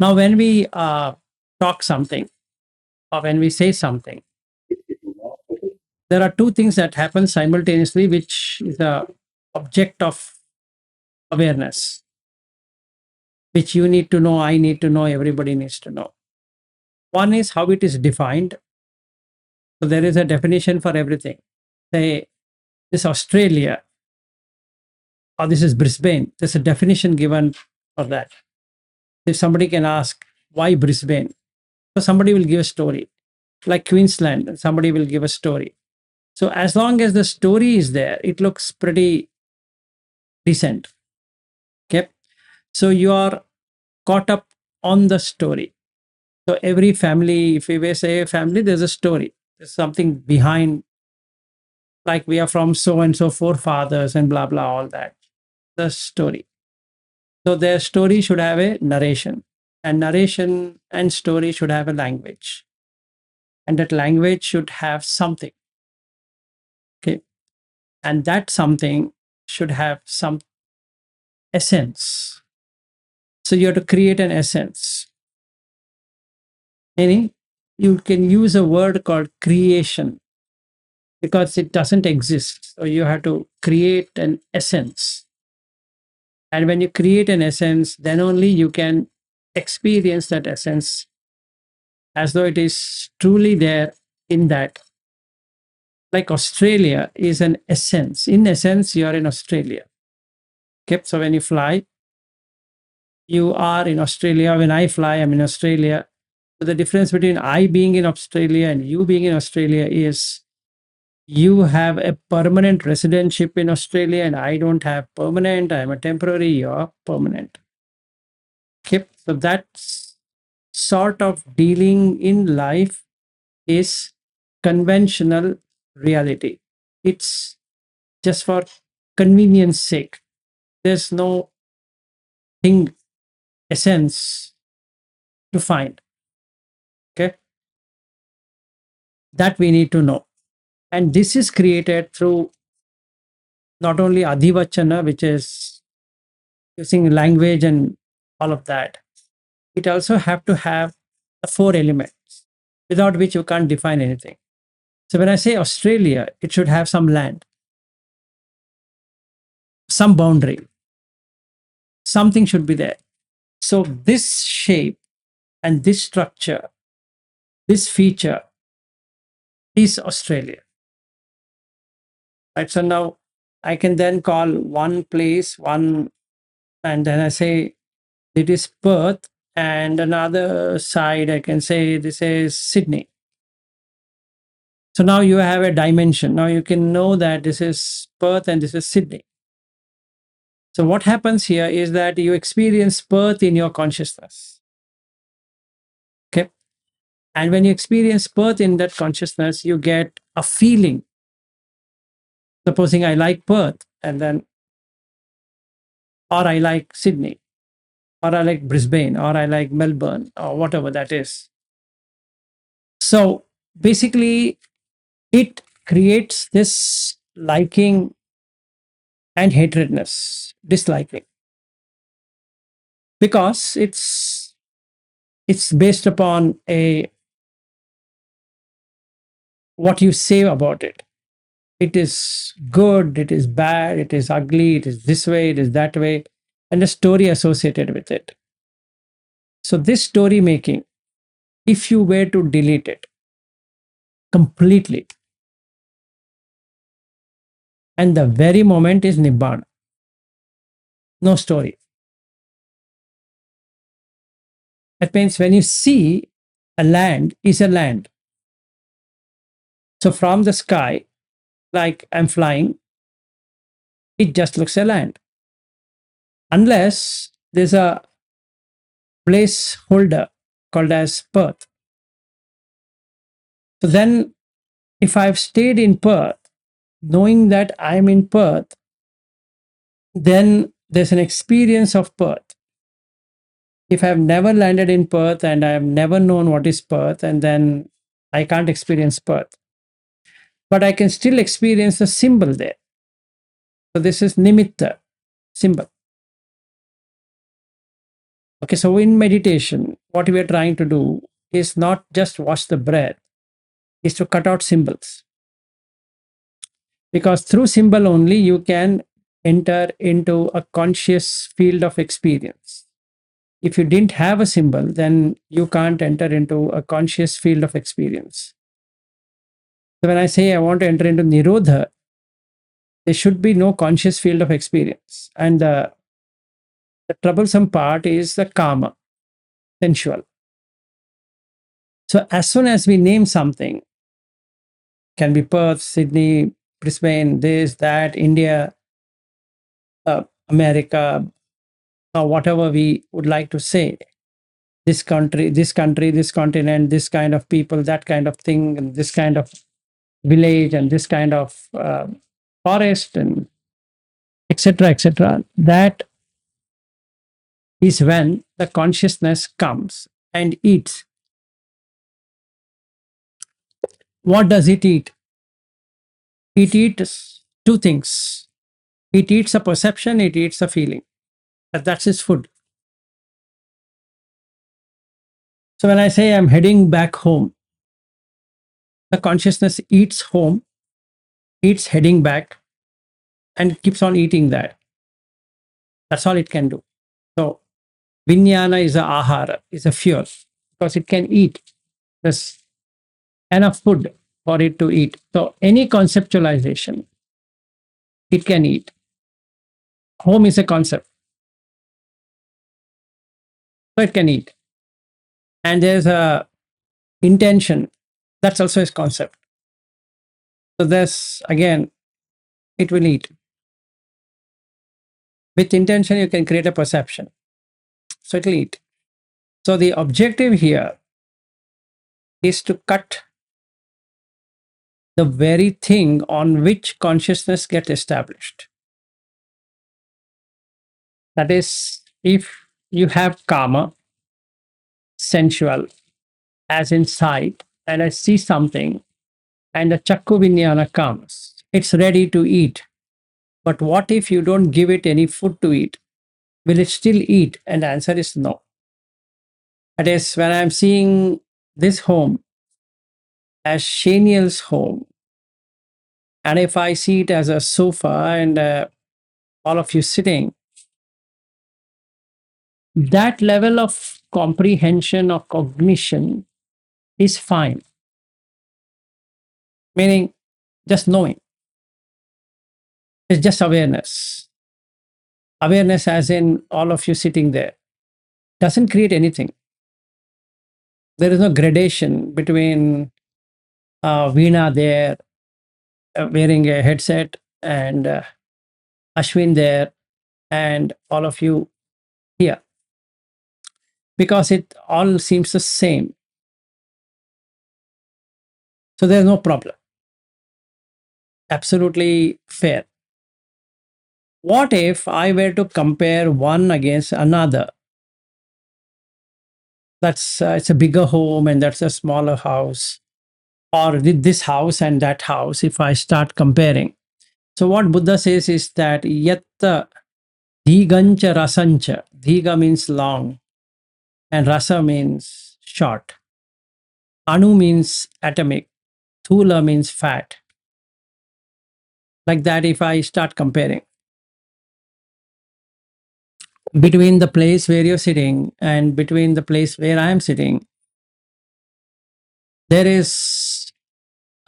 Now, when we talk something or when we say something, there are two things that happen simultaneously, which is the object of awareness, which you need to know, I need to know, everybody needs to know. One is how it is defined. So there is a definition for everything. Say, this Australia or this is Brisbane. There's a definition given for that. If somebody can ask, why Brisbane? So somebody will give a story. Like Queensland, somebody will give a story. So as long as the story is there, it looks pretty decent. Okay. So you are caught up on the story. So every family, if we say a family, there's a story. There's something behind, like we are from so and so forefathers and blah, blah, all that. The story. So their story should have a narration, and narration and story should have a language. And that language should have something. Okay. And that something should have some essence. So you have to create an essence. Meaning, you can use a word called creation because it doesn't exist. So you have to create an essence. And when you create an essence, then only you can experience that essence as though it is truly there in that. Like Australia is an essence. In essence, you are in Australia. Okay. So when you fly, you are in Australia. When I fly, I'm in Australia. So the difference between I being in Australia and you being in Australia is you have a permanent residentship in Australia and I don't have permanent. I'm a temporary, you're permanent. Okay. So that sort of dealing in life is conventional reality. It's just for convenience sake. There's no thing, essence to find. Okay. That we need to know. And this is created through not only adhivachana, which is using language and all of that. It also have to have the four elements without which you can't define anything. So when I say Australia, it should have some land, some boundary, something should be there. So this shape and this structure, this feature is Australia. Right. So now I can then call one place, one, and then I say it is Perth, and another side I can say this is Sydney. So now you have a dimension. Now you can know that this is Perth and this is Sydney. So what happens here is that you experience Perth in your consciousness. Okay. And when you experience Perth in that consciousness, you get a feeling. Supposing I like Perth, and then, or I like Sydney, or I like Brisbane, or I like Melbourne, or whatever that is. So basically, it creates this liking and hatredness, disliking, because it's based upon a what you say about it. It is good, it is bad, it is ugly, it is this way, it is that way, and a story associated with it. So this story making, if you were to delete it completely, and the very moment is Nibbana, no story. That means when you see a land is a land. So from the sky, like I'm flying, it just looks a land. Unless there's a placeholder called as Perth. So then if I've stayed in Perth, knowing that I'm in Perth, then there's an experience of Perth. If I've never landed in Perth and I've never known what is Perth, and then I can't experience Perth. But I can still experience the symbol there. So this is nimitta, symbol. Okay, so in meditation, what we are trying to do is not just wash the breath, is to cut out symbols. Because through symbol only you can enter into a conscious field of experience. If you didn't have a symbol, then you can't enter into a conscious field of experience. So when I say I want to enter into Nirodha, there should be no conscious field of experience. And the troublesome part is the kama, sensual. So as soon as we name something, can be Perth, Sydney, Brisbane, this, that, India, America, or whatever we would like to say, this country, this continent, this kind of people, that kind of thing, and this kind of village, and this kind of forest, and etc., etc. That is when the consciousness comes and eats. What does it eat? It eats two things. It eats a perception, it eats a feeling. That's its food. So when I say I'm heading back home, the consciousness eats home, eats heading back, and keeps on eating that. That's all it can do. So Vijnana is a ahara, is a fuel, because it can eat. There's enough food for it to eat. So any conceptualization, it can eat. Home is a concept, so it can eat. And there's a intention, that's also a concept. So there's, again, it will eat. With intention, you can create a perception. So it will eat. So the objective here is to cut the very thing on which consciousness gets established. That is, if you have kama, sensual, as in sight, and I see something, and the chakku vijnana comes, it's ready to eat. But what if you don't give it any food to eat? Will it still eat? And the answer is no. That is, when I'm seeing this home as Shaniel's home, and if I see it as a sofa and all of you sitting, that level of comprehension or cognition is fine. Meaning, just knowing. It's just awareness. Awareness, as in all of you sitting there, doesn't create anything. There is no gradation between Veena there wearing a headset and Ashwin there and all of you here, because it all seems the same. So there's no problem. Absolutely fair. What if I were to compare one against another? That's it's a bigger home and that's a smaller house, or this house and that house. If I start comparing, so what Buddha says is that yatta dhigancha rasancha. Dhiga means long, and rasa means short. Anu means atomic. Thula means fat. Like that, if I start comparing between the place where you're sitting and between the place where I am sitting, there is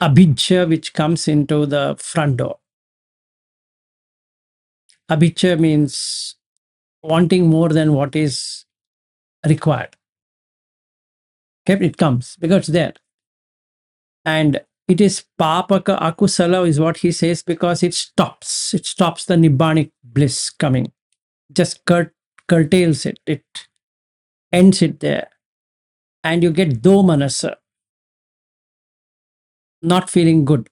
a abhijja which comes into the front door. Abhijja means wanting more than what is required. Okay, it comes because it's there. And it is papaka akusala is what he says, because it stops the nibbanic bliss coming, just curtails it, it ends it there. And you get domanasa, not feeling good.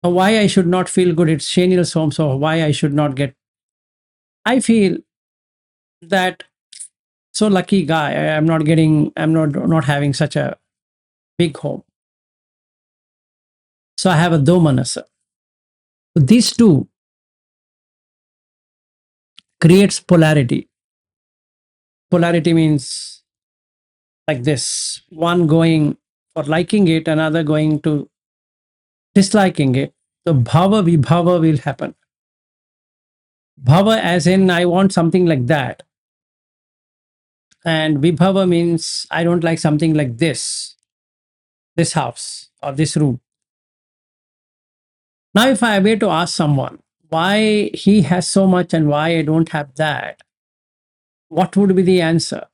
Why I should not feel good? It's Shaniel's home, so why I should not get? I feel that so lucky guy. I'm not having such a big home. So I have a domanasa. These two creates polarity. polarity means like this, one going for liking it, another going to disliking it. So bhava vibhava will happen. Bhava as in I want something like that. And vibhava means I don't like something like this house or this room. Now, if I were to ask someone why he has so much and why I don't have that, what would be the answer?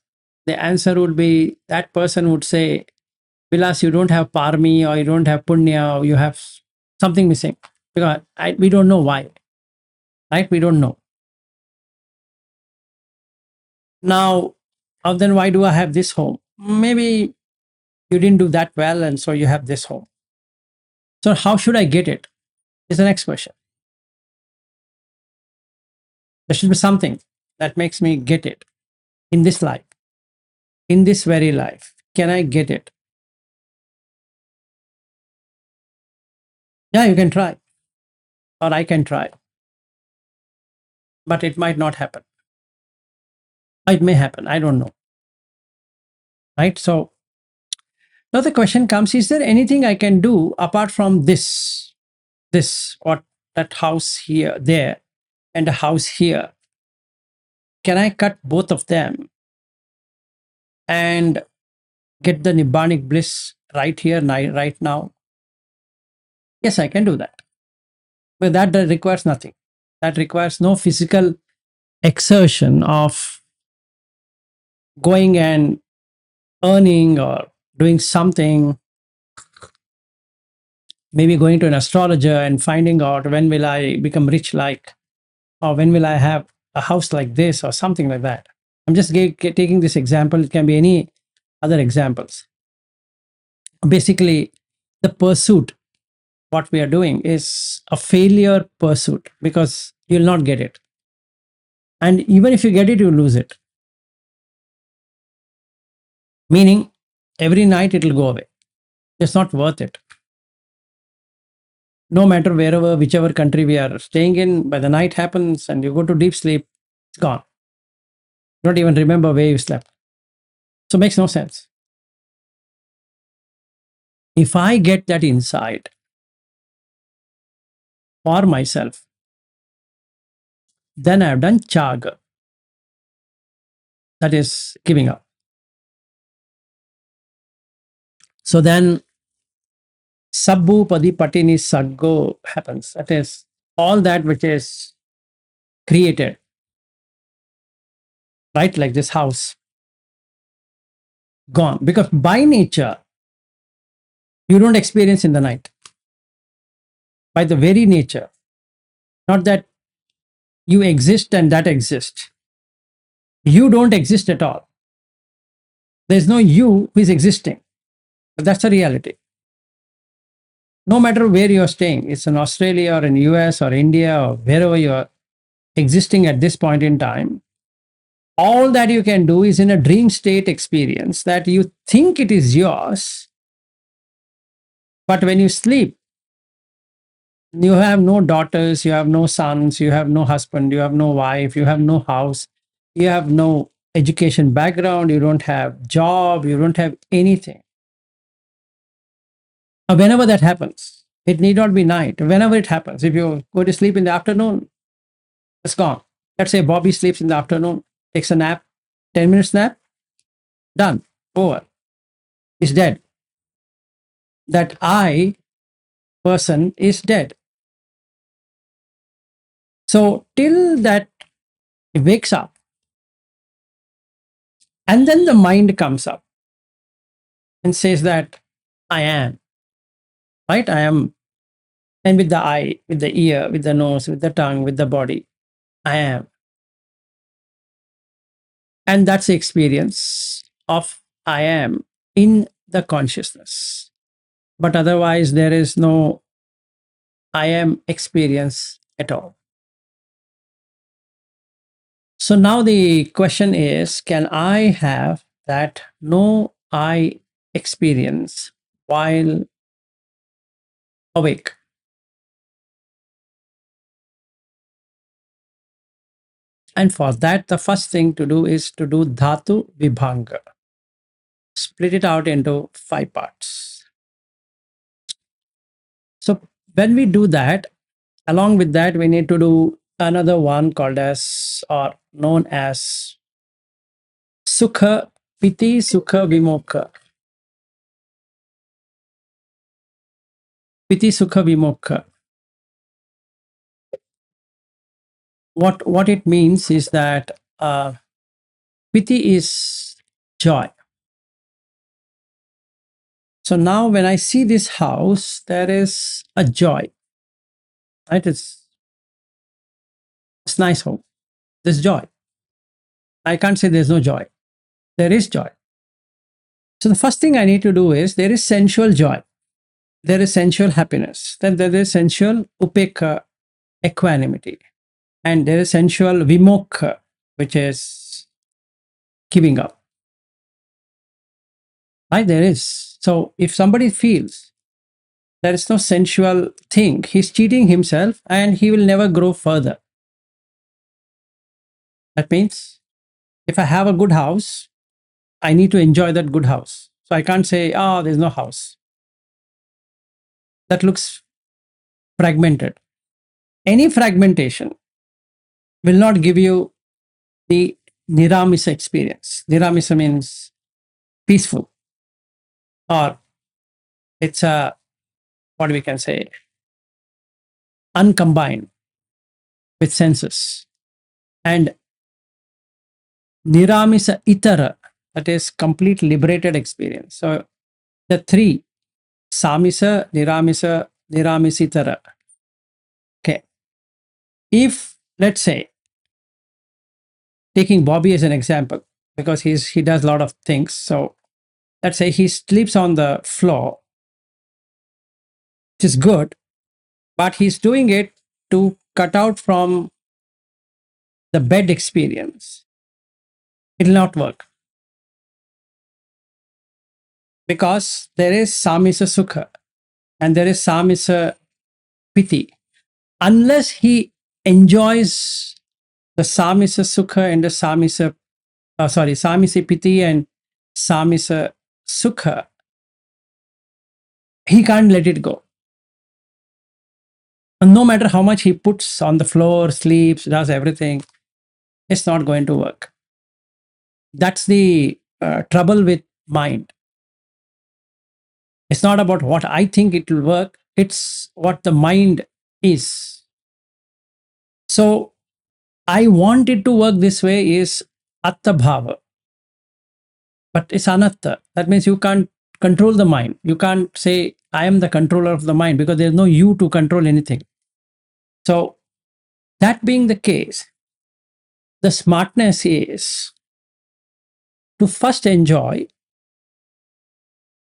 The answer would be that person would say, Vilas, you don't have parmi or you don't have punya or you have something missing. Because we don't know why, right? We don't know. Now, then why do I have this home? Maybe you didn't do that well and so you have this home. So how should I get it? Is the next question. There should be something that makes me get it in this life, in this very life. Can I get it? Yeah, you can try, or I can try, but it might not happen. It may happen. I don't know. Right. So now the question comes: is there anything I can do apart from this, or that house here, there, and a house here? Can I cut both of them and get the nibbanic bliss right here, right now? Yes, I can do that. But that requires nothing. That requires no physical exertion of going and earning or doing something, maybe going to an astrologer and finding out when will I become rich like, or when will I have a house like this or something like that. I'm just taking this example. It can be any other examples. Basically, the pursuit, what we are doing is a failure pursuit because you'll not get it. And even if you get it, you lose it. Meaning, every night it will go away. It's not worth it. No matter wherever, whichever country we are staying in, by the night happens and you go to deep sleep, it's gone. You don't even remember where you slept. So it makes no sense. If I get that insight for myself, then I've done chaga. That is giving up. So then sabbu padi patini saggo happens. That is all that which is created, right? Like this house, gone. Because by nature, you don't experience in the night. By the very nature, not that you exist and that exists. You don't exist at all. There's no you who is existing. But that's the reality. No matter where you're staying, it's in Australia or in US or India or wherever you're existing at this point in time, all that you can do is in a dream state experience that you think it is yours, but when you sleep, you have no daughters, you have no sons, you have no husband, you have no wife, you have no house, you have no education background, you don't have job, you don't have anything. Whenever that happens, it need not be night. Whenever it happens, if you go to sleep in the afternoon, it's gone. Let's say Bobby sleeps in the afternoon, takes a nap, 10 minutes nap, done, over. He's dead. That I person is dead. So till that he wakes up, and then the mind comes up and says that I am, right? I am. And with the eye, with the ear, with the nose, with the tongue, with the body, I am. And that's the experience of I am in the consciousness. But otherwise, there is no I am experience at all. So now the question is, can I have that no I experience while awake? And for that, the first thing to do is to do dhatu vibhanga. Split it out into 5 parts. So when we do that, along with that, we need to do another one called as or known as Sukha Piti Sukha Vimokha. Piti Sukha Vimokha. What it means is that Piti is joy. So now when I see this house, there is a joy. Right? It's nice home. There's joy. I can't say there's no joy. There is joy. So the first thing I need to do is there is sensual joy. There is sensual happiness. Then there is sensual upekha, equanimity. And there is sensual vimokha, which is giving up. Right? There is. So if somebody feels there is no sensual thing, he's cheating himself and he will never grow further. That means if I have a good house, I need to enjoy that good house. So I can't say, oh, there's no house. That looks fragmented. Any fragmentation will not give you the Niramisa experience. Niramisa means peaceful, or it's a, what we can say, uncombined with senses. And Niramisa Itara, that is complete liberated experience. So the three, Samisa, Niramisa, Niramisitara. Okay. If, let's say, taking Bobby as an example, because he does a lot of things. So let's say he sleeps on the floor, which is good, but he's doing it to cut out from the bed experience. It will not work. Because there is Samisa Sukha and there is Samisa Piti. Unless he enjoys the Samisa Sukha and the Samisa Piti and Samisa Sukha, he can't let it go. And no matter how much he puts on the floor, sleeps, does everything, it's not going to work. That's the trouble with mind. It's not about what I think it will work, it's what the mind is. So I want it to work this way is Atta Bhava. But it's Anatta. That means you can't control the mind. You can't say, I am the controller of the mind, because there's no you to control anything. So that being the case, the smartness is to first enjoy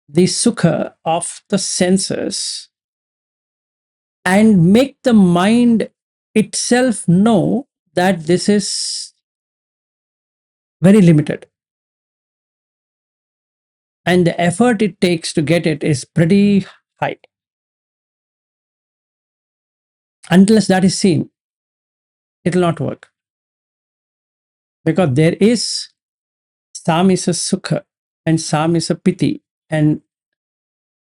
the sukha of the senses and make the mind itself know that this is very limited. And the effort it takes to get it is pretty high. Unless that is seen, it will not work. Because there is Samisa Sukha and Samisa Piti and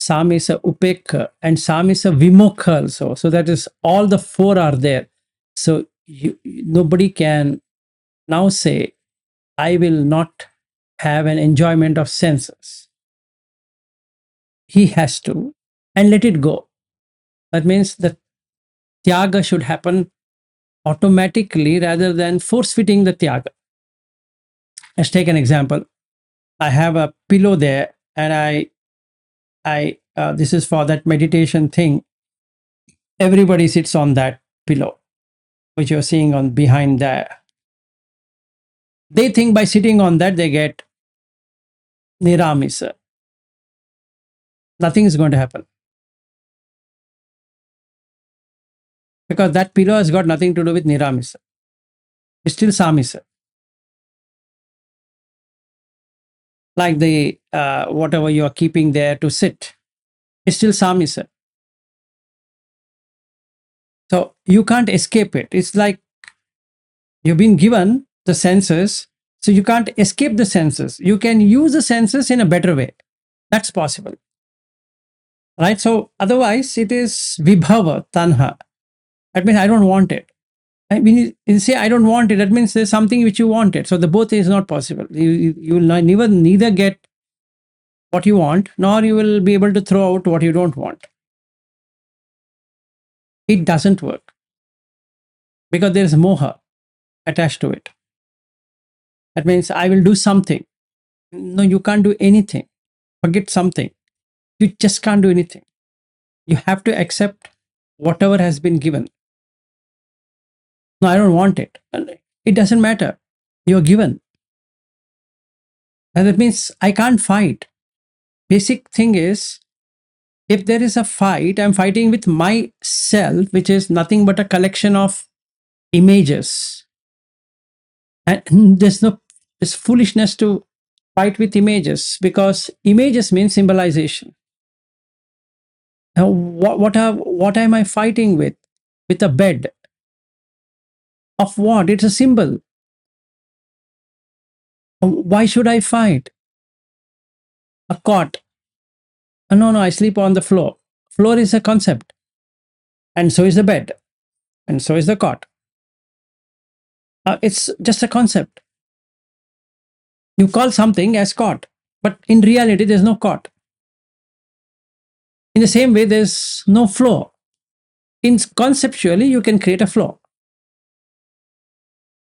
Samisa Upekha and Samisa Vimokha also. So that is all the four are there. So nobody can now say, I will not have an enjoyment of senses. He has to and let it go. That means the tyaga should happen automatically rather than force fitting the tyaga. Let's take an example. I have a pillow there and I this is for that meditation thing. Everybody sits on that pillow, which you're seeing on behind there. They think by sitting on that, they get Niramisa. Nothing is going to happen. Because that pillow has got nothing to do with Niramisa. It's still Samisa. Like the whatever you are keeping there to sit, it's still Samisa. So you can't escape it. It's like You've been given the senses, so you can't escape the senses. You can use the senses in a better way. That's possible, right? So otherwise, it is vibhava, tanha. That means I don't want it. When you say I don't want it, that means there's something which you wanted. So the both is not possible. You will neither get what you want, nor you will be able to throw out what you don't want. It doesn't work because there is moha attached to it. That means I will do something. No, you can't do anything. Forget something. You just can't do anything. You have to accept whatever has been given. No, I don't want it. It doesn't matter. You're given. And that means I can't fight. Basic thing is, if there is a fight, I'm fighting with myself, which is nothing but a collection of images. And there's no this foolishness to fight with images, because images mean symbolization. Now, what am I fighting with? With a bed. Of what? It's a symbol. Why should I fight? A cot. No, no, I sleep on the floor. Floor is a concept. And so is the bed. And so is the cot. It's just a concept. You call something as cot, but in reality, there's no cot. In the same way, there's no floor. Conceptually, you can create a floor.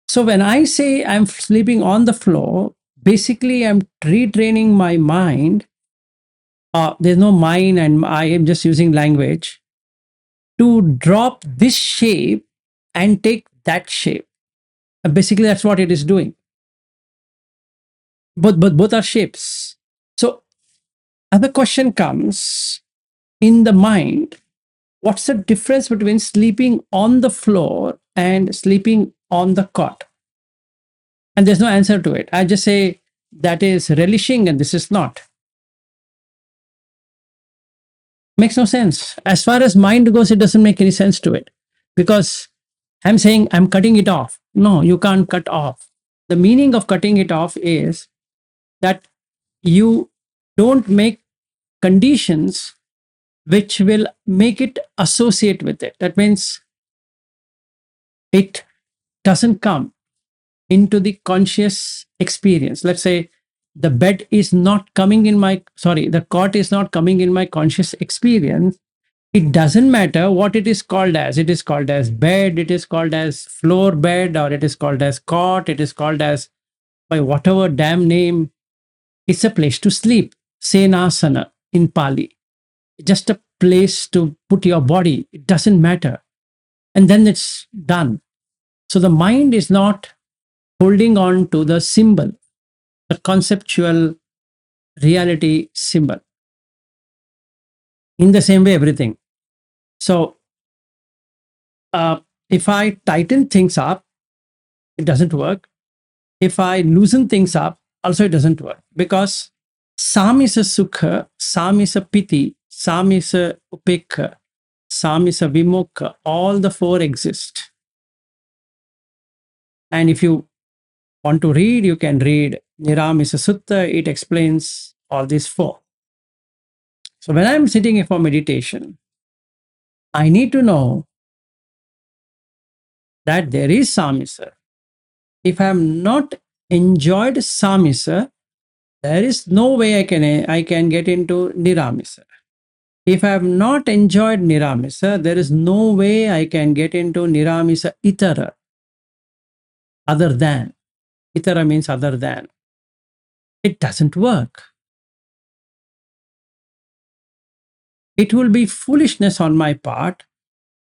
So when I say I'm sleeping on the floor, basically I'm retraining my mind. There's no mind, and I am just using language to drop this shape and take that shape. Basically, that's what it is doing. Both are shapes. So, other question comes in the mind: what's the difference between sleeping on the floor and sleeping on the cot? And there's no answer to it. I just say that is relishing and this is not. Makes no sense. As far as mind goes, it doesn't make any sense to it, because I'm saying I'm cutting it off. No, you can't cut off. The meaning of cutting it off is that you don't make conditions which will make it associate with it. That means it doesn't come into the conscious experience. Let's say the bed is not coming in my, sorry, the cot is not coming in my conscious experience. It doesn't matter what it is called as. It is called as bed, it is called as floor bed, or it is called as cot, it is called as by whatever damn name. It's a place to sleep. Senasana in Pali. Just a place to put your body. It doesn't matter. And then it's done. So the mind is not holding on to the symbol, the conceptual reality symbol. In the same way, everything. So if I tighten things up, it doesn't work. If I loosen things up, also it doesn't work, because Sam is a sukha, Sam is a piti, Sam is a upekha, Sam is a vimokha. All the four exist. And if you want to read, you can read Niramisa Sutta. It explains all these four. So when I'm sitting for meditation, I need to know that there is Samisa. If I have not enjoyed Samisa, there is no way I can get into Niramisa. If I have not enjoyed Niramisa, there is no way I can get into Niramisa Itara, other than. Itara means other than. It doesn't work. It will be foolishness on my part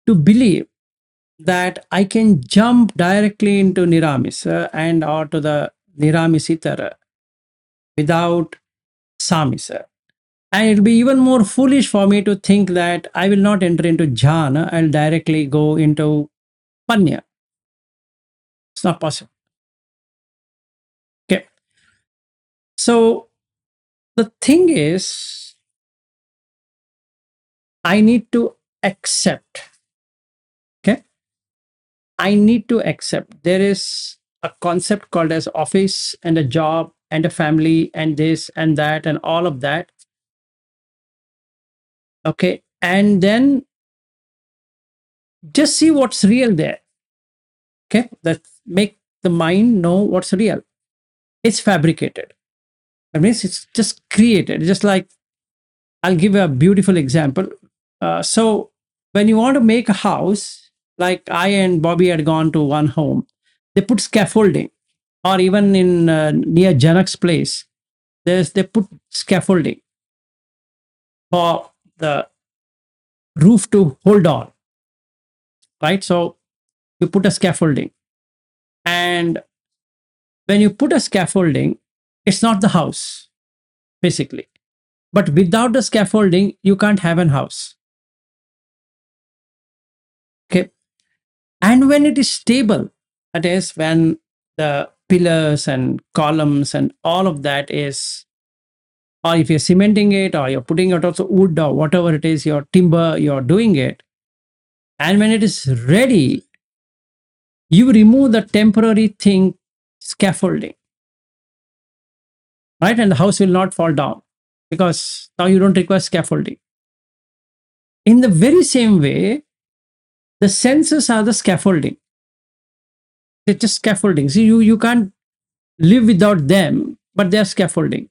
to believe that I can jump directly into Niramisa and or to the Niramisitara without Samisa. And it'll be even more foolish for me to think that I will not enter into jhana, I'll directly go into panya. It's not possible. Okay. So the thing is, I need to accept. Okay. I need to accept there is a concept called as office and a job and a family and this and that and all of that. Okay. And then just see what's real there. Okay. That make the mind know what's real. It's fabricated. That means it's just created. Just like I'll give a beautiful example. So when you want to make a house, like I and Bobby had gone to one home, they put scaffolding, or even in near Janak's place, they put scaffolding for the roof to hold on, right? So you put a scaffolding, and when you put a scaffolding, it's not the house basically. But without the scaffolding, you can't have an house. Okay. And when it is stable, that is when the pillars and columns and all of that is, or if you're cementing it or you're putting it also wood or whatever it is, your timber, you're doing it. And when it is ready, you remove the temporary thing, scaffolding, right? And the house will not fall down because now you don't require scaffolding. In the very same way, the senses are the scaffolding. They're just scaffolding. See, you can't live without them, but they're scaffolding.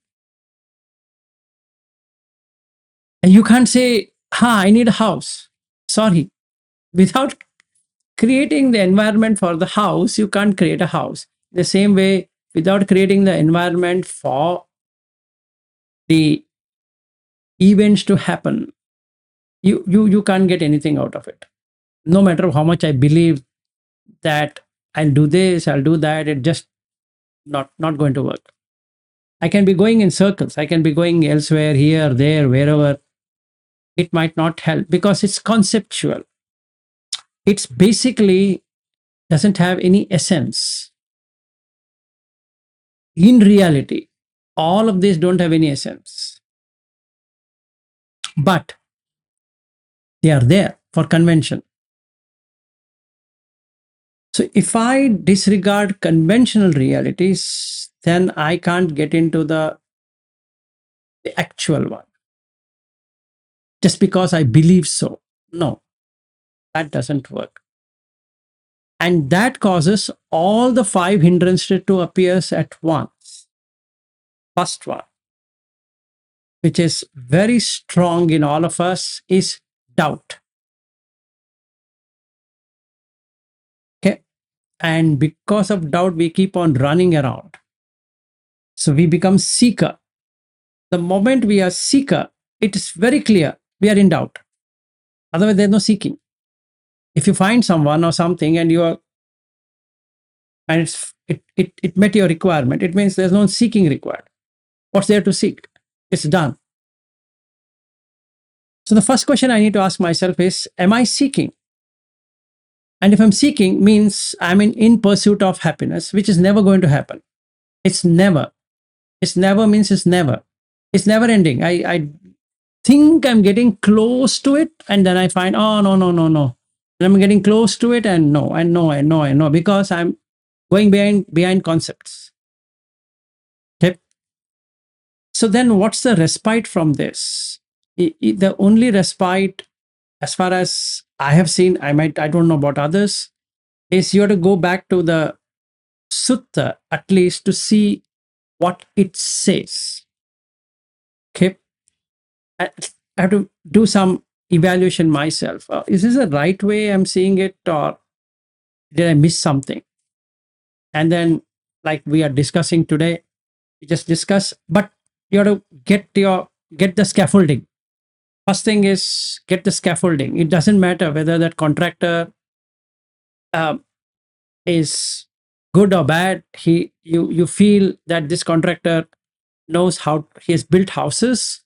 And you can't say, I need a house. Sorry. Without creating the environment for the house, you can't create a house. The same way, without creating the environment for the events to happen, you can't get anything out of it. No matter how much I believe that I'll do this, I'll do that, it just not going to work. I can be going in circles. I can be going elsewhere, here, there, wherever. It might not help because it's conceptual. It's basically doesn't have any essence. In reality, all of these don't have any essence. But they are there for convention. So if I disregard conventional realities, then I can't get into the actual one. Just because I believe so. No, that doesn't work. And that causes all the 5 hindrances to appear at once. First one, which is very strong in all of us, is doubt. Okay. And because of doubt, we keep on running around. So we become seeker. The moment we are seeker, it is very clear we are in doubt. Otherwise, there's no seeking. If you find someone or something and you are, and it met your requirement, it means there's no seeking required. What's there to seek? It's done. So the first question I need to ask myself is, am I seeking? And if I'm seeking, means I'm in pursuit of happiness, which is never going to happen. It's never. It's never means it's never. It's never ending. I think I'm getting close to it, and then I find, oh, no. And I'm getting close to it, and no, because I'm going behind concepts. Okay. So then what's the respite from this? The only respite, as far as I have seen, I don't know about others, is you have to go back to the sutta at least to see what it says. Okay. I have to do some evaluation myself. Is this the right way I'm seeing it, or did I miss something? And then, like we are discussing today, we just discuss, but you have to get the scaffolding. First thing is get the scaffolding. It doesn't matter whether that contractor is good or bad. You feel that this contractor knows how he has built houses,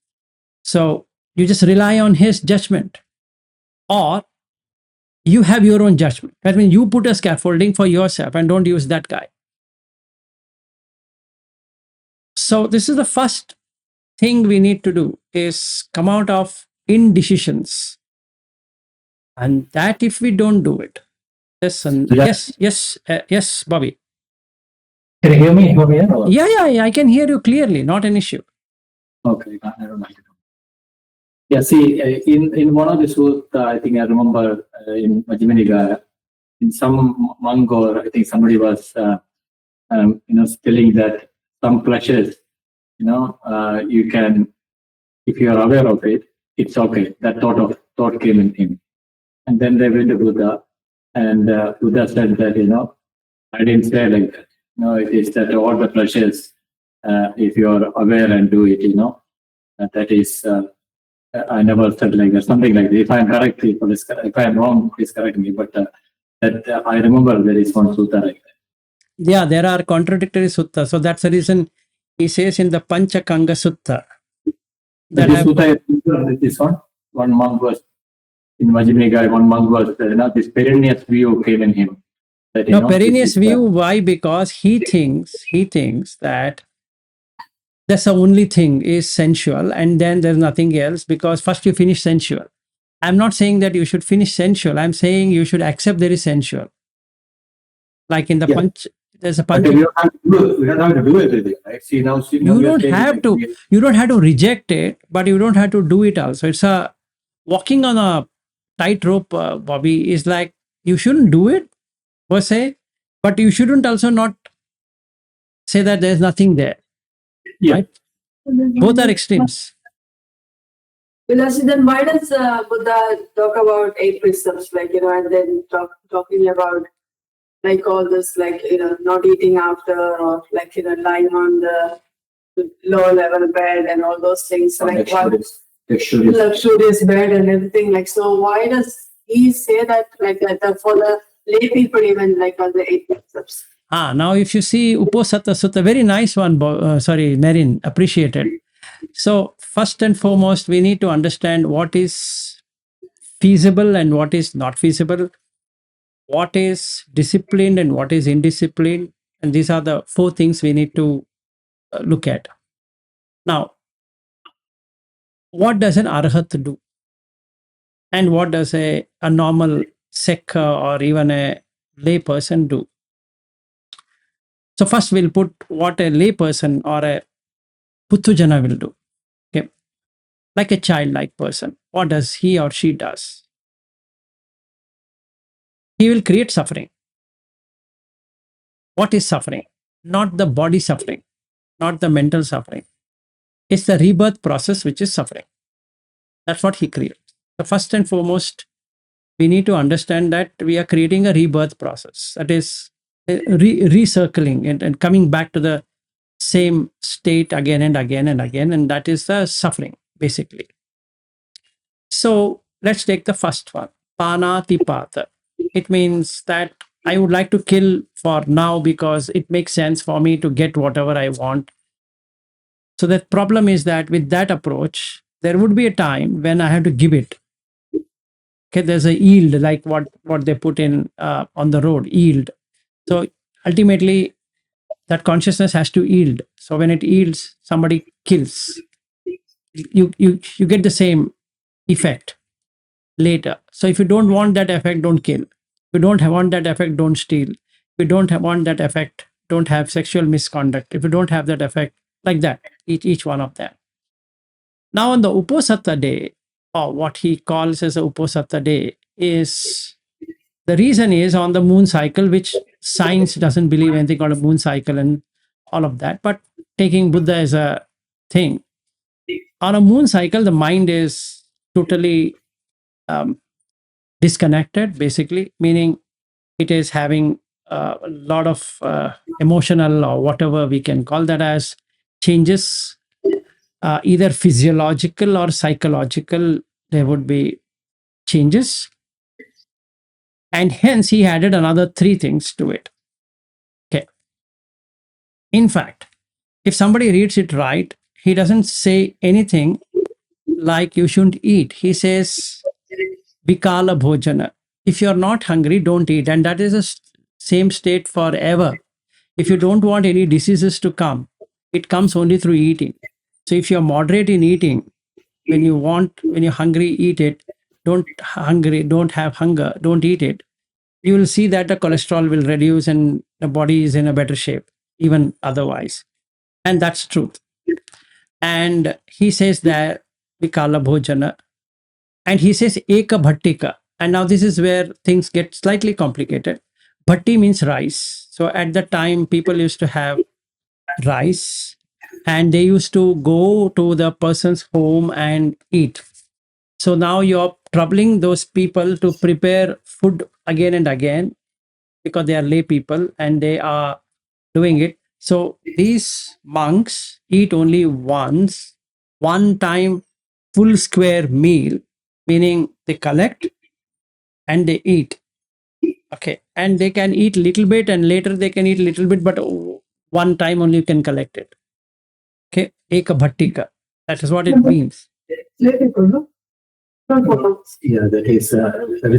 so you just rely on his judgment, or you have your own judgment. That means you put a scaffolding for yourself and don't use that guy. So this is the first thing we need to do, is come out of indecisions. And that if we don't do it, Yes, and So that- yes, Bobby. Can you hear me over here? Or? Yeah, I can hear you clearly. Not an issue. Okay, I don't like it. Yeah, see, in one of the sutta, I think I remember in Majjhima Nikaya, in some monk or I think somebody was, telling that some pleasures, you can, if you are aware of it, it's okay. That thought came in him, and then they went to Buddha, and Buddha said that I didn't say like that. No, it is that all the pleasures, if you are aware and do it, that is. I never said like that. Something like that. If I am correct, if I am wrong, please correct me. But that I remember there is one sutta like that. Yeah, there are contradictory sutta. So that's the reason he says in the Panchakanga Sutta. That this sutta is this one monk was in Majjhima Nikaya. One monk was this perennial view came in him. That, no, perennial view. Why? Because he thinks that that's the only thing is sensual, and then there's nothing else. Because first you finish sensual. I'm not saying that you should finish sensual. I'm saying you should accept there is sensual. Like in the Panch, there's a Panch. We don't have to do everything, right? See now, you don't have to. You don't have to reject it, but you don't have to do it also. It's a walking on a tightrope, Bobby. Is like you shouldn't do it per se, but you shouldn't also not say that there's nothing there. Yeah. Right? Both are extremes. Vilashi, then why does Buddha talk about 8 precepts, and then talking about like all this, not eating after, or lying on the low level bed and all those things, luxurious bed and everything. So why does he say that for the lay people even on the 8 precepts? Now if you see Uposatha Sutta, very nice one, Marin, appreciated. So first and foremost, we need to understand what is feasible and what is not feasible, what is disciplined and what is indisciplined. And these are the 4 things we need to look at. Now, what does an arhat do? And what does a normal sekha or even a lay person do? So first we'll put what a lay person or a puthujana will do. Okay. Like a childlike person. What does he or she does? He will create suffering. What is suffering? Not the body suffering, not the mental suffering. It's the rebirth process which is suffering. That's what he creates. So first and foremost, we need to understand that we are creating a rebirth process. That is recircling and coming back to the same state again and again and again. And that is the suffering, basically. So let's take the first one, panatipata. It means that I would like to kill for now because it makes sense for me to get whatever I want. So the problem is that with that approach, there would be a time when I have to give it. Okay, there's a yield, like what they put in on the road, yield. So ultimately, that consciousness has to yield. So when it yields, somebody kills. You get the same effect later. So if you don't want that effect, don't kill. If you don't want that effect, don't steal. If you don't want that effect, don't have sexual misconduct. If you don't have that effect, like that, each one of them. Now on the Uposatha day, or what he calls as a Uposatha day, is the reason is on the moon cycle, which science doesn't believe anything on a moon cycle and all of that. But taking Buddha as a thing, on a moon cycle, the mind is totally disconnected, basically, meaning it is having a lot of emotional or whatever we can call that as changes, either physiological or psychological. There would be changes. And hence he added another 3 things to it. Okay. In fact, if somebody reads it right, he doesn't say anything like you shouldn't eat. He says, Vikala Bhojana. If you're not hungry, don't eat. And that is the same state forever. If you don't want any diseases to come, it comes only through eating. So if you're moderate in eating, when you're hungry, eat it. Don't have hunger, don't eat it. you will see that the cholesterol will reduce and the body is in a better shape, even otherwise. And that's truth. And he says that Vikala Bhojana, and he says Eka Bhattika. And now this is where things get slightly complicated. Bhatti means rice. So at the time, people used to have rice and they used to go to the person's home and eat. So now you're troubling those people to prepare food again and again because they are lay people and they are doing it. So these monks eat only once, one time full square meal, meaning they collect and they eat. Okay. And they can eat little bit and later they can eat little bit, but one time only you can collect it. Okay. Eka bhattika. That is what it means. Lay people, no? Not for monks. Yeah, that is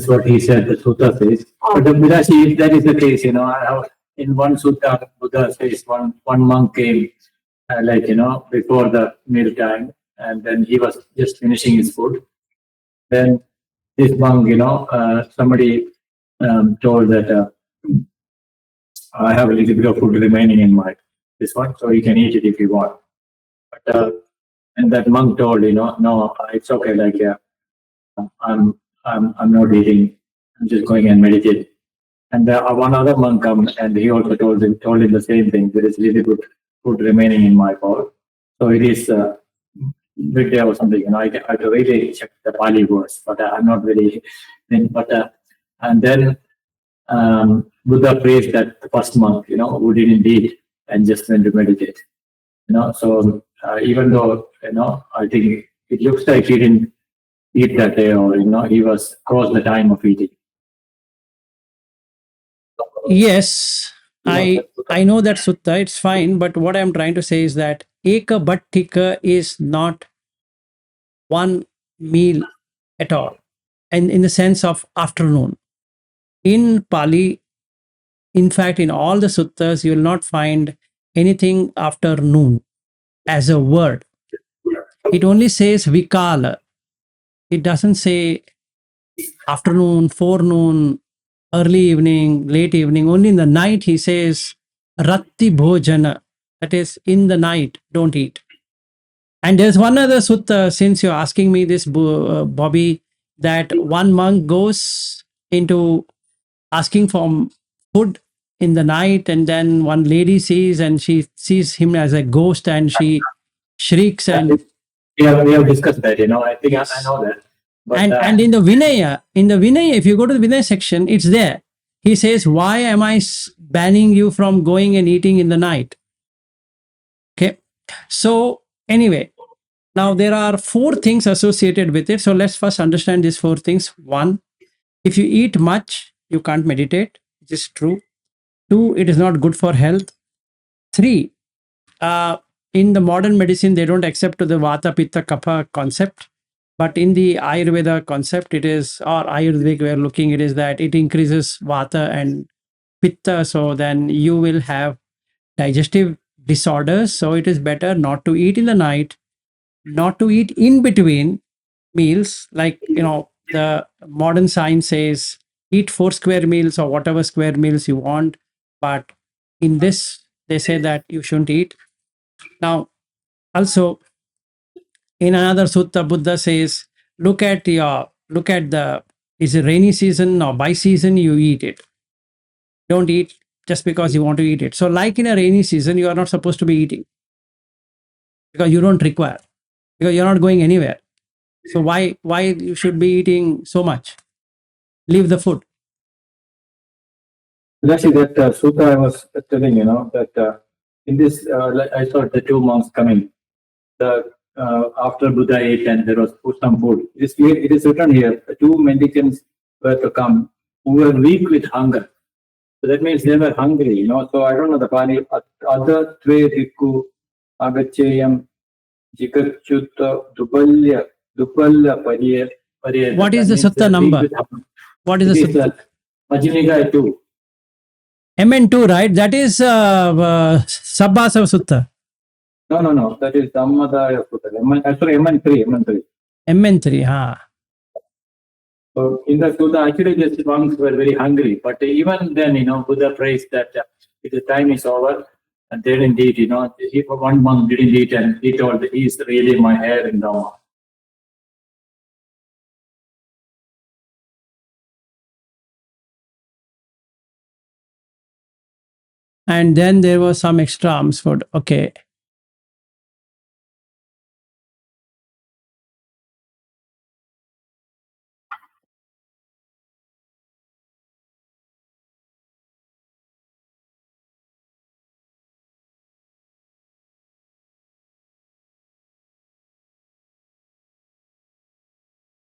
what he said, the sutta says. Oh. But the Mirashi, if that is the case, in one sutta, Buddha says one monk came, before the meal time, and then he was just finishing his food. Then this monk, somebody told that I have a little bit of food remaining in this one, so you can eat it if you want. But and that monk told, no, it's okay. I'm not eating. I'm just going and meditate. And one other monk come and he also told him the same thing. There is little bit food remaining in my bowl, so it is midday or something. I have to really check the Pali words, but I'm not very. And then Buddha praised that the first monk, who didn't eat and just went to meditate. So even though I think it looks like he didn't eat that day, or he was crossed the time of eating. Yes, I know that sutta, it's fine, but what I'm trying to say is that Eka Bhattika is not one meal at all, and in the sense of afternoon. In Pali, in fact, in all the suttas, you will not find anything after noon as a word. It only says Vikala. It doesn't say afternoon, forenoon, early evening, late evening. Only in the night he says Ratti Bhojana. That is, in the night, don't eat. And there's one other sutta, since you're asking me this, Bobby, that one monk goes into asking for food in the night, and then one lady sees and she sees him as a ghost and she shrieks and we have discussed that. I think I know that. But, and in the Vinaya, if you go to the Vinaya section, it's there. He says, why am I banning you from going and eating in the night? Okay. So anyway, now there are 4 things associated with it. So let's first understand these 4 things. 1, if you eat much, you can't meditate, which is true. 2, it is not good for health. 3, in the modern medicine, they don't accept the Vata, Pitta, Kapha concept. But in the Ayurveda concept, it is, or Ayurvedic way of looking, it is that it increases Vata and Pitta. So then you will have digestive disorders. So it is better not to eat in the night, not to eat in between meals. Like, the modern science says eat 4 square meals or whatever square meals you want. But in this, they say that you shouldn't eat. Now, also, in another sutta, Buddha says, look at is it rainy season or by season, you eat it. Don't eat just because you want to eat it. So like in a rainy season, you are not supposed to be eating because you don't require, because you're not going anywhere. So why you should be eating so much? Leave the food. Actually, that sutta I was telling, that in this, I saw the 2 monks coming. After Buddha ate and there was some food. It is written here, the 2 mendicants were to come who were weak with hunger. So that means they were hungry, So I don't know the Pali. Other tve rikku agacheyam jikachutta dupalya pariyet. What is the sutta number? What is the sutta? Majjhima 2. MN2, right? That is Sabbasa Sutta. No. That is Dhammadaya Sutta. Sorry, MN3. MN3, huh? So in the Sutta, actually these monks were very hungry, but even then, Buddha praised that the time is over, and they didn't eat, one monk didn't eat, and he told, he's really my heir in Dhamma. And then there was some extra alms food. Okay.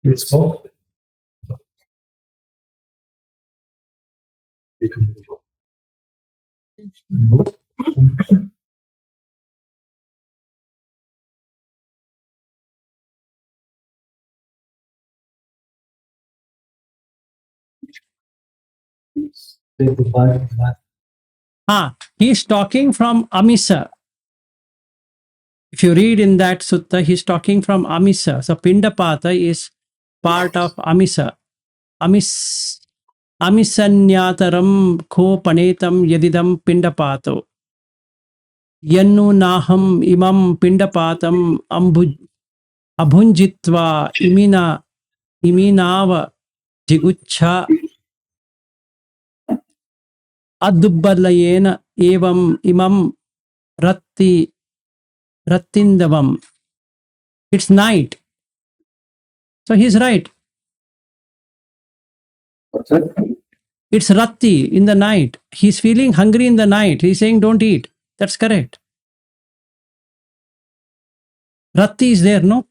You smoke? He's talking from Amisa. If you read in that sutta, he's talking from Amisa. So Pindapata is part of Amisa. Amisanyataram ko panetam yadidam pindapato. Yannu naham imam pindapatam abhunjitva iminava jigucha adubbalayena evam imam rattindavam. It's night. So he's right. What's that? It's Ratti in the night. He's feeling hungry in the night. He's saying, don't eat. That's correct. Ratti is there, no?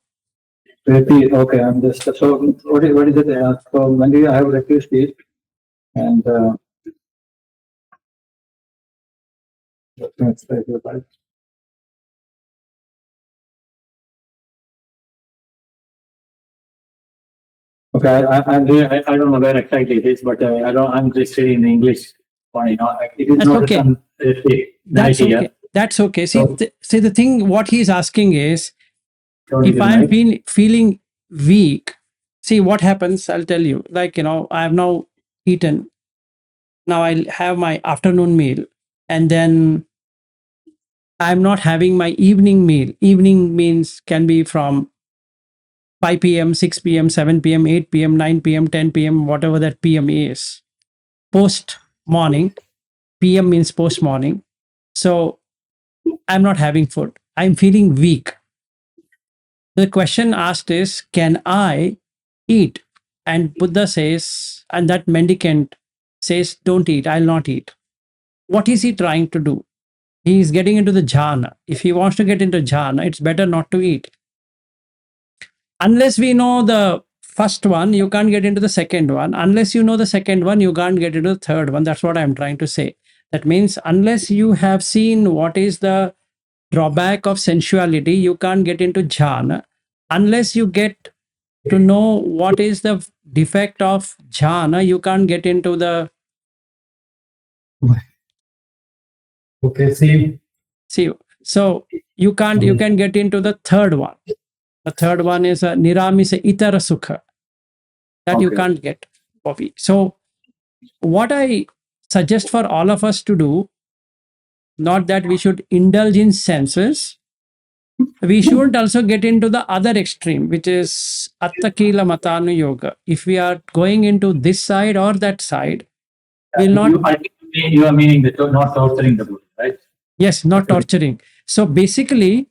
Okay, I'm just, so what is it? So when do you have refused to eat? And, that's very good, right? Okay, I don't know where exactly it is, but I'm just reading the English one, it is That's not okay. written, That's night here. okay. That's okay. See, So- see, the thing, what he's asking is, Only if the I'm night. feeling weak, see what happens, I'll tell you. Like, I have now eaten. Now I'll have my afternoon meal, and then I'm not having my evening meal. Evening means can be from 5 p.m., 6 p.m., 7 p.m., 8 p.m., 9 p.m., 10 p.m., whatever that p.m. is. Post morning, p.m. means post morning. So I'm not having food. I'm feeling weak. The question asked is, can I eat? And Buddha says, and that mendicant says, don't eat, I'll not eat. What is he trying to do? He is getting into the jhana. If he wants to get into jhana, it's better not to eat. Unless we know the first one, you can't get into the second one. Unless you know the second one, you can't get into the third one. That's what I'm trying to say. That means unless you have seen what is the drawback of sensuality, you can't get into jhana. Unless you get to know what is the defect of jhana, you can't get into the, Okay, see, see, so you can get into the third one. The third one is a niramisa itara sukha that you Okay. can't get, Bobby. So what I suggest for all of us to do, not that we should indulge in senses, we shouldn't also get into the other extreme, which is attakila matanu yoga. If we are going into this side or that side, we'll not, I think you are meaning that you're not torturing the Buddha, right? yes, not torturing. So basically,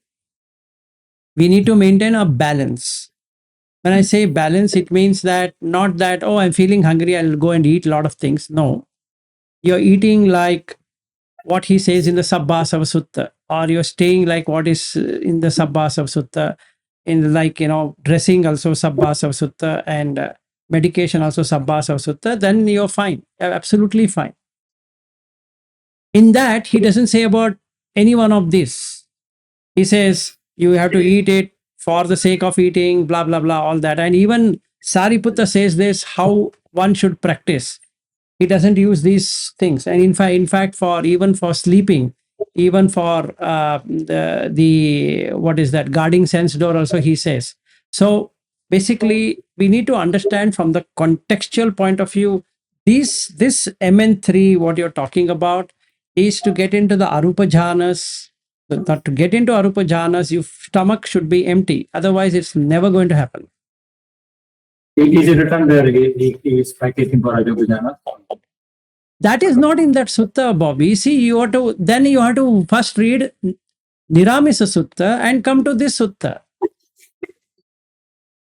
we need to maintain a balance. When I say balance, it means that not that, oh, I'm feeling hungry, I'll go and eat a lot of things. No, you're eating like what he says in the Sabbhasava Sutta, or you're staying like what is in the Sabbhasava Sutta, in like, dressing also Sabbhasava Sutta, and medication also Sabbhasava Sutta, then you're fine. You're absolutely fine. In that, he doesn't say about any one of this. He says you have to eat it for the sake of eating, blah, blah, blah, all that. And even Sariputta says this, how one should practice. He doesn't use these things. And in fact, even for sleeping, even for the what is that, guarding sense door also, he says. So basically, we need to understand from the contextual point of view. This MN3, what you're talking about, is to get into the Arupa Jhanas. To get into Arupa Jhanas, your stomach should be empty. Otherwise, it's never going to happen. Is it written there? He is practicing for Ajobujana. That is not in that sutta, Bobby. See, you have to first read Niramisa Sutta and come to this sutta.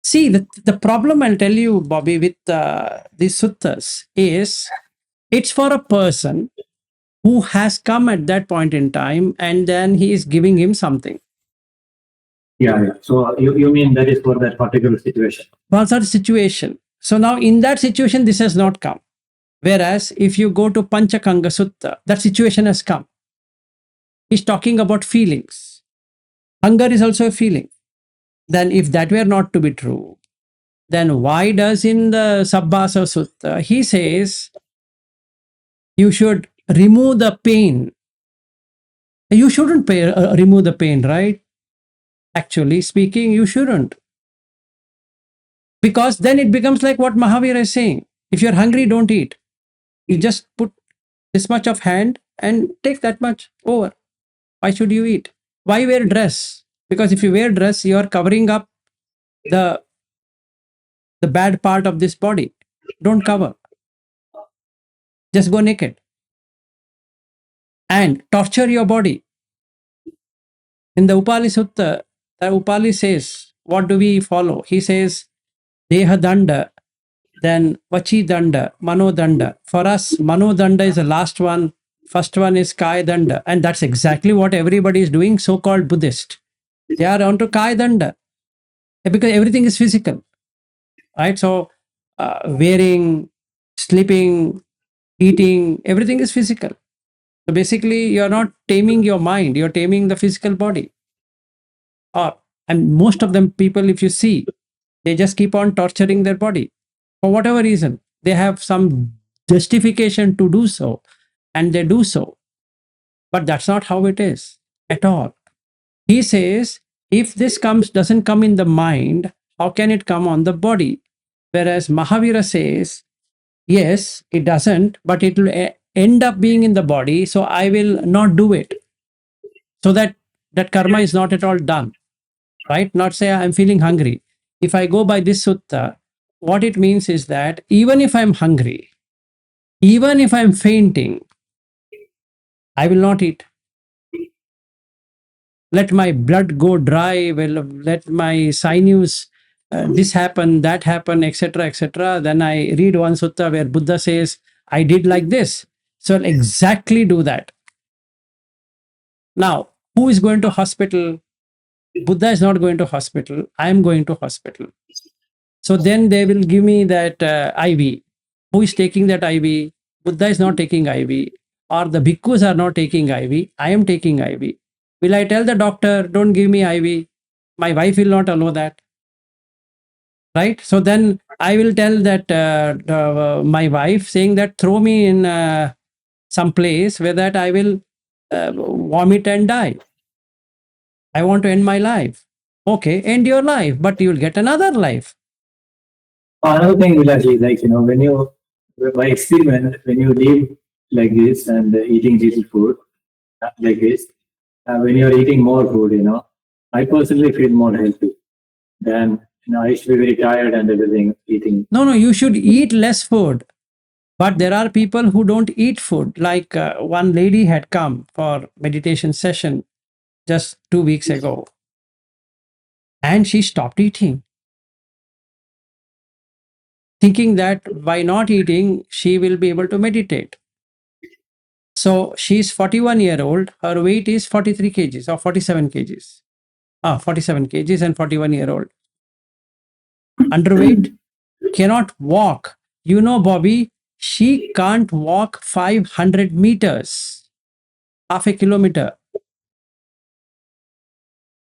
See, the problem I'll tell you, Bobby, with these suttas is it's for a person who has come at that point in time and then he is giving him something. Yeah. So you mean that is for that particular situation? For that situation. So now in that situation, this has not come. Whereas if you go to Panchakanga Sutta, that situation has come. He's talking about feelings. Hunger is also a feeling. Then if that were not to be true, then why does in the Sabbasa Sutta, he says, you should remove the pain. You shouldn't remove the pain, right? Actually speaking, you shouldn't. Because then it becomes like what Mahavira is saying. If you're hungry, don't eat. You just put this much of hand and take that much over. Why should you eat? Why wear dress? Because if you wear dress, you are covering up the bad part of this body. Don't cover. Just go naked. And torture your body. In the Upali Sutta, the Upali says, what do we follow? He says, Deha Danda, then Vachi Danda, Mano Danda. For us, Mano Danda is the last one. First one is Kaya Danda. And that's exactly what everybody is doing, so-called Buddhist. They are onto Kaya Danda. Because everything is physical. Right? So, wearing, sleeping, eating, everything is physical. So basically, you're not taming your mind, you're taming the physical body. And most of them people, if you see, they just keep on torturing their body. For whatever reason, they have some justification to do so, and they do so. But that's not how it is at all. He says, if this doesn't come in the mind, how can it come on the body? Whereas Mahavira says, yes, it doesn't, but it will end up being in the body, so I will not do it. So that karma is not at all done. Right? Not say I'm feeling hungry. If I go by this sutta, what it means is that even if I'm hungry, even if I'm fainting, I will not eat. Let my blood go dry, let my sinews, this happen, that happen, etc., etc. Then I read one sutta where Buddha says, I did like this. So I'll exactly do that. Now, who is going to hospital? Buddha is not going to hospital. I am going to hospital. So then they will give me that IV. Who is taking that IV? Buddha is not taking IV. Or the bhikkhus are not taking IV. I am taking IV. Will I tell the doctor, don't give me IV? My wife will not allow that. Right? So then I will tell that my wife saying that throw me in some place where that I will vomit and die. I want to end my life. Okay, end your life, but you will get another life. Another thing, Vilas, is like, when you, by experiment, when you live like this and eating little food like this, when you're eating more food, I personally feel more healthy than, I used to be very tired and everything eating. No, you should eat less food. But there are people who don't eat food. Like one lady had come for meditation session just 2 weeks ago. And she stopped eating. Thinking that by not eating, she will be able to meditate. So she's 41-year-old. Her weight is 43 kgs or 47 kgs. 47 kgs and 41-year-old. Underweight, cannot walk. Bobby, she can't walk 500 meters, half a kilometer.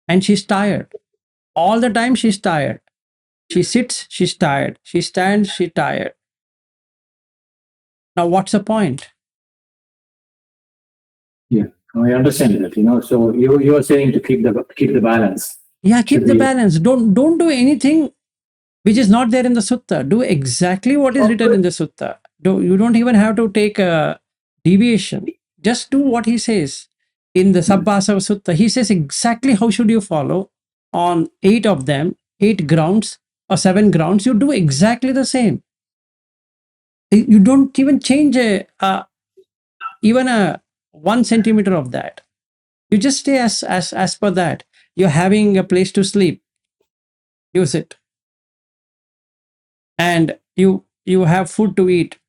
And she's tired. All the time she's tired. She sits, she's tired. She stands, she's tired. Now, what's the point? Yeah, I understand that, so you are saying to keep the balance. Yeah, keep the balance. Don't do anything which is not there in the sutta. Do exactly what is written in the sutta. You don't even have to take a deviation. Just do what he says in the Sabbasava Sutta. He says exactly how should you follow on 8 of them, 8 grounds or 7 grounds. You do exactly the same. You don't even change even a 1 centimeter of that. You just stay as per that. You're having a place to sleep. Use it. And you have food to eat.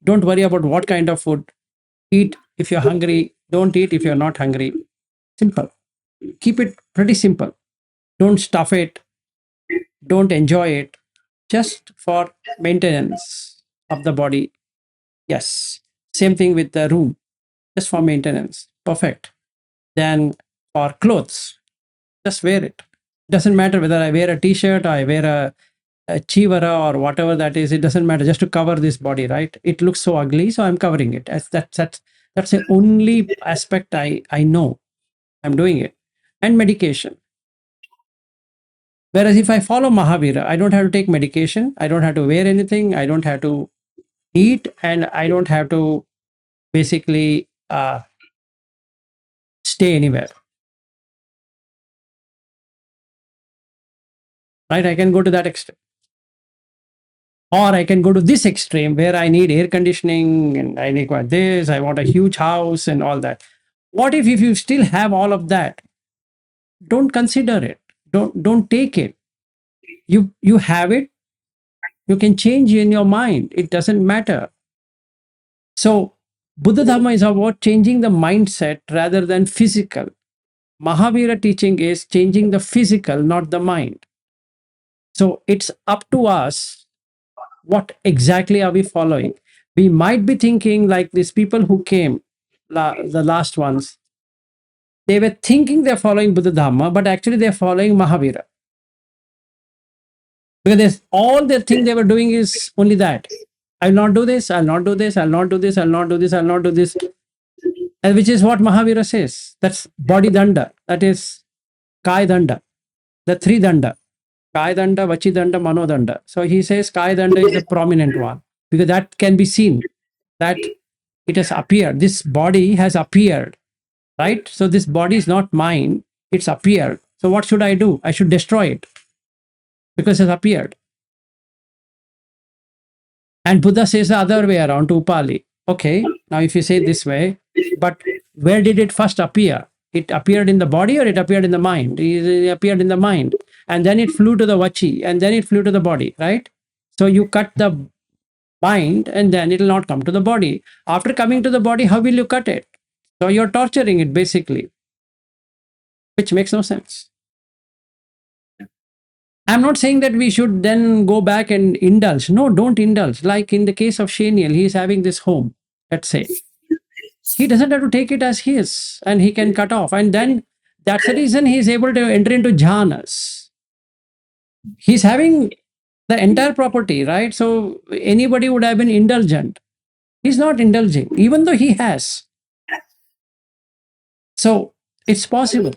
Don't worry about what kind of food. Eat if you're hungry. Don't eat if you're not hungry. Simple. Keep it pretty simple. Don't stuff it. Don't enjoy it. Just for maintenance of the body. Yes. Same thing with the room. Just for maintenance. Perfect. Then for clothes, just wear it. Doesn't matter whether I wear a t-shirt or I wear a chivara or whatever that is. It doesn't matter. Just to cover this body, right? It looks so ugly, so I'm covering it. That's the only aspect I know. I'm doing it. And medication. Whereas if I follow Mahavira, I don't have to take medication. I don't have to wear anything. I don't have to eat, and I don't have to basically stay anywhere. Right? I can go to that extreme. Or I can go to this extreme where I need air conditioning and I need this, I want a huge house and all that. What if you still have all of that? Don't consider it. Don't take it. You have it. You can change in your mind. It doesn't matter. So Buddha Dhamma is about changing the mindset rather than physical. Mahavira teaching is changing the physical, not the mind. So it's up to us. What exactly are we following? We might be thinking like these people who came, the last ones, they were thinking they're following Buddha Dhamma, but actually they're following Mahavira. Because all they think they were doing is only that. I'll not do this, I'll not do this, I'll not do this, I'll not do this, I'll not do this. And which is what Mahavira says. That's body danda. That is Kaya danda. The 3 danda. Kaya danda, Vachi danda, Mano danda. So he says Kaya danda is the prominent one because that can be seen, that it has appeared. This body has appeared, right? So this body is not mine. It's appeared. So what should I do? I should destroy it because it's appeared. And Buddha says the other way around to Upali. Okay, now if you say this way, but where did it first appear? It appeared in the body or it appeared in the mind? It appeared in the mind. And then it flew to the Vachi and then it flew to the body, right? So you cut the mind and then it will not come to the body. After coming to the body, how will you cut it? So you're torturing it basically, which makes no sense. I'm not saying that we should then go back and indulge. No, don't indulge. Like in the case of Shaniel, he's having this home, let's say. He doesn't have to take it as his and he can cut off. And then that's the reason he's able to enter into jhanas. He's having the entire property, right? So anybody would have been indulgent. He's not indulging, even though he has. So it's possible.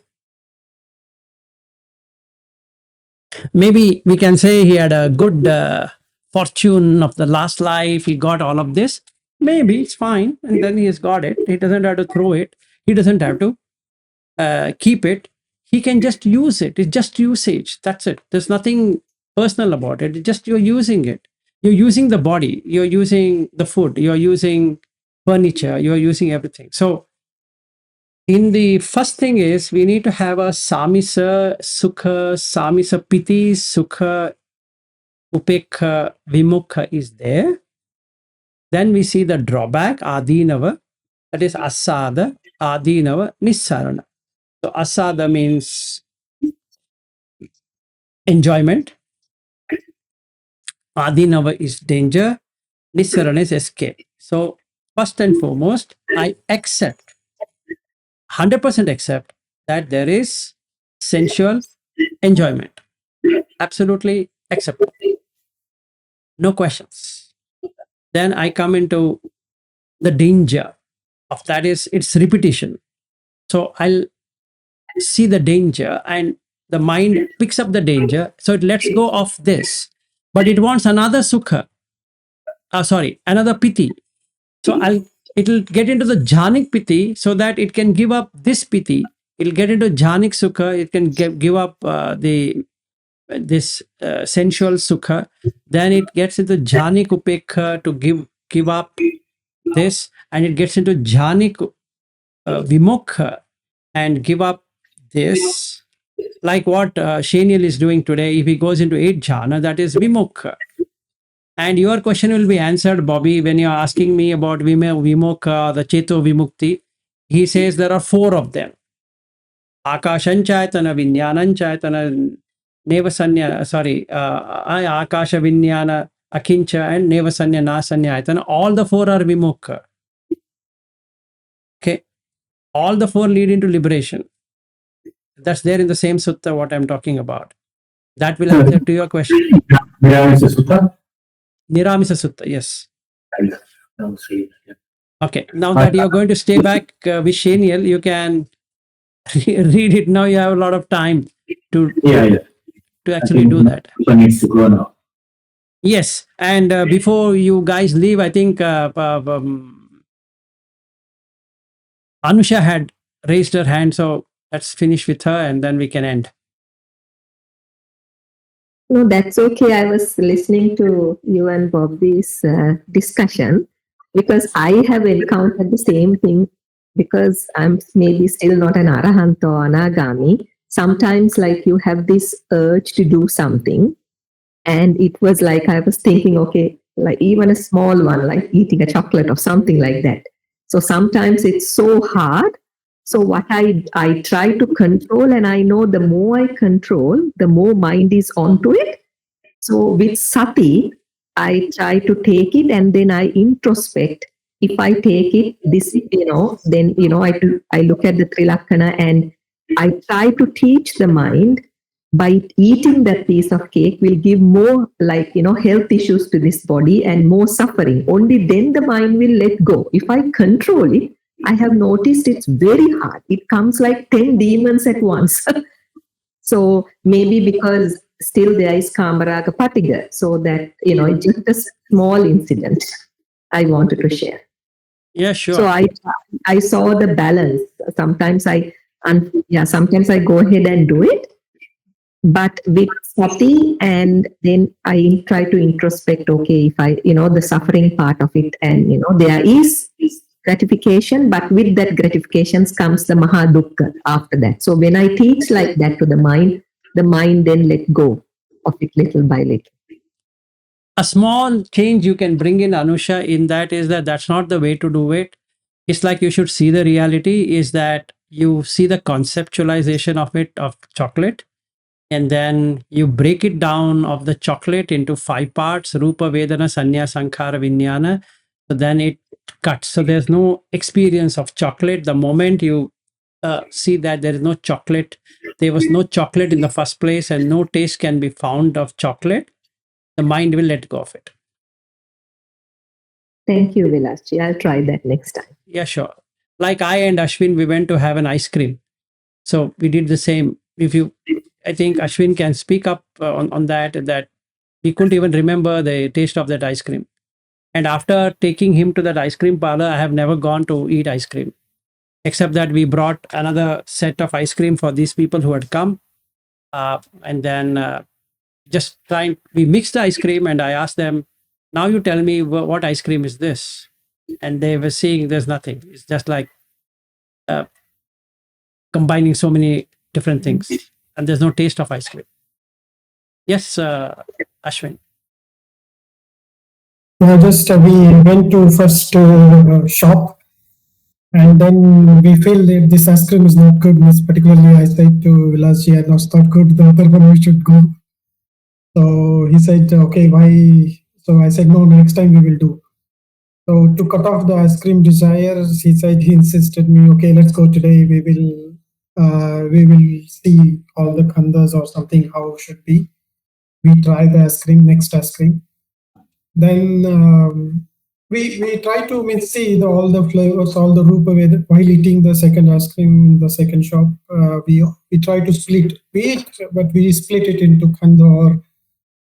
Maybe we can say he had a good fortune of the last life. He got all of this. Maybe it's fine. And then he has got it. He doesn't have to throw it. He doesn't have to keep it. He can just use it. It's just usage. That's it. There's nothing personal about it. It's just you're using it. You're using the body. You're using the food. You're using furniture. You're using everything. So in the first thing is we need to have a samisa sukha, samisa piti, sukha, upekha, vimukha is there. Then we see the drawback, adinava, that is asada, adinava, nissarana. So asada means enjoyment. Adinava is danger. Nissarana is escape. So first and foremost, I accept, 100% accept that there is sensual enjoyment. Absolutely acceptable. No questions. Then I come into the danger of that is its repetition. So I'll see the danger and the mind picks up the danger, so it lets go of this, but it wants another sukha. Another piti. So it'll get into the jhanik piti so that it can give up this piti. It'll get into jhanik sukha. It can give up this sensual sukha. Then it gets into jhanik upekha to give up this, and it gets into jhanik vimukha and give up this. Like what Shenial is doing today, if he goes into 8 jhana, that is vimukha. And your question will be answered, Bobby, when you're asking me about vimukha, the cheto vimukti. He says there are 4 of them. Akashanchayatana, Vinyananchayatana, Nevasanya, Akasha Vinyana, Akincha, and Nevasanya, Nasanyayatana. All the 4 are vimukha. Okay. All the 4 lead into liberation. That's there in the same sutta what I'm talking about. That will answer to your question. Niramisa Sutta. Niramisa Sutta, yes. I'll see it, yeah. Okay, now that you're going to stay back with Shenial, you can read it now. You have a lot of time to actually do that. Sutta needs to go now. Yes, and before you guys leave, I think Anusha had raised her hand, so let's finish with her and then we can end. No, that's okay. I was listening to you and Bobby's discussion because I have encountered the same thing because I'm maybe still not an Arahant or Anagami. Sometimes like you have this urge to do something and it was like I was thinking, okay, like even a small one, like eating a chocolate or something like that. So sometimes it's so hard. So what I try to control, and I know the more I control, the more mind is onto it. So with sati, I try to take it and then I introspect. If I take it, this, then, I look at the Trilakkhana and I try to teach the mind by eating that piece of cake will give more health issues to this body and more suffering. Only then the mind will let go. If I control it, I have noticed it's very hard. It comes like 10 demons at once. So maybe because still there is Kamaraga Patiga. So that, it's just a small incident I wanted to share. Yeah, sure. So I saw the balance. Sometimes sometimes I go ahead and do it. But with sati, and then I try to introspect, okay, if I, the suffering part of it, and, there is gratification, but with that gratification comes the Mahadukkha after that. So when I teach like that to the mind then let go of it little by little. A small change you can bring in, Anusha, in that is that that's not the way to do it. It's like you should see the reality is that you see the conceptualization of it, of chocolate, and then you break it down of the chocolate into 5 parts, Rupa, Vedana, Sanya, Sankhara, Vijnana. So then it cuts. So there's no experience of chocolate. The moment you see that there is no chocolate, there was no chocolate in the first place and no taste can be found of chocolate, the mind will let go of it. Thank you, Vilasji. I'll try that next time. Yeah, sure. Like I and Ashwin, we went to have an ice cream. So we did the same. I think Ashwin can speak up on that he couldn't even remember the taste of that ice cream. And after taking him to that ice cream parlor, I have never gone to eat ice cream, except that we brought another set of ice cream for these people who had come. And then we mixed the ice cream and I asked them, now you tell me what ice cream is this? And they were saying there's nothing. It's just like combining so many different things and there's no taste of ice cream. Yes, Ashwin. We went to first shop and then we feel that this ice cream is not good. Particularly I said to Vilasji, I was not good, the other one we should go. So he said, okay, why? So I said, no, next time we will do. So to cut off the ice cream desires, he insisted me, okay, let's go today. We will see all the khandas or something, how it should be. We try the ice cream, next ice cream. Then we try to see all the flavors, all the rupa Veda while eating the second ice cream in the second shop. We try to split. We eat, but we split it into khanda or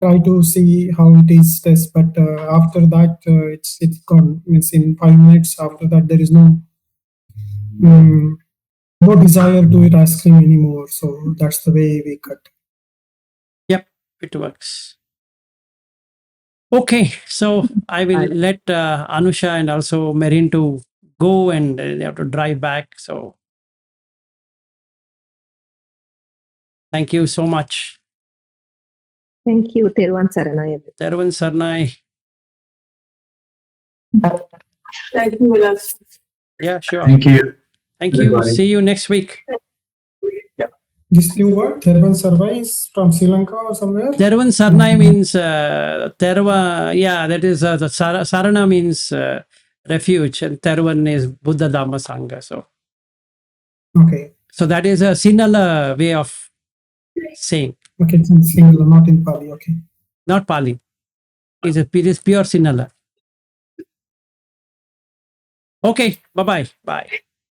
try to see how it is taste. But after that, it's gone. Means in 5 minutes after that, there is no no desire to eat ice cream anymore. So that's the way we cut. It works. Okay, so I will let Anusha and also Marine to go, and they have to drive back. So thank you so much. Thank you, Teruvan Saranaya. Tervan Sarnai. Thank you, Vilas. Yeah, sure. Thank you. Thank you. Everybody. See you next week. This new word, Thervan Sarvai, is from Sri Lanka or somewhere. Tervan Sarnai means Terva. Yeah, that is the Sarana means refuge, and Tervan is Buddha Dhamma Sangha. Okay. So that is a Sinhala way of saying, Okay, it's in singular, not in Pali. Okay. not Pali. It is pure Sinhala. Okay, bye-bye. Bye.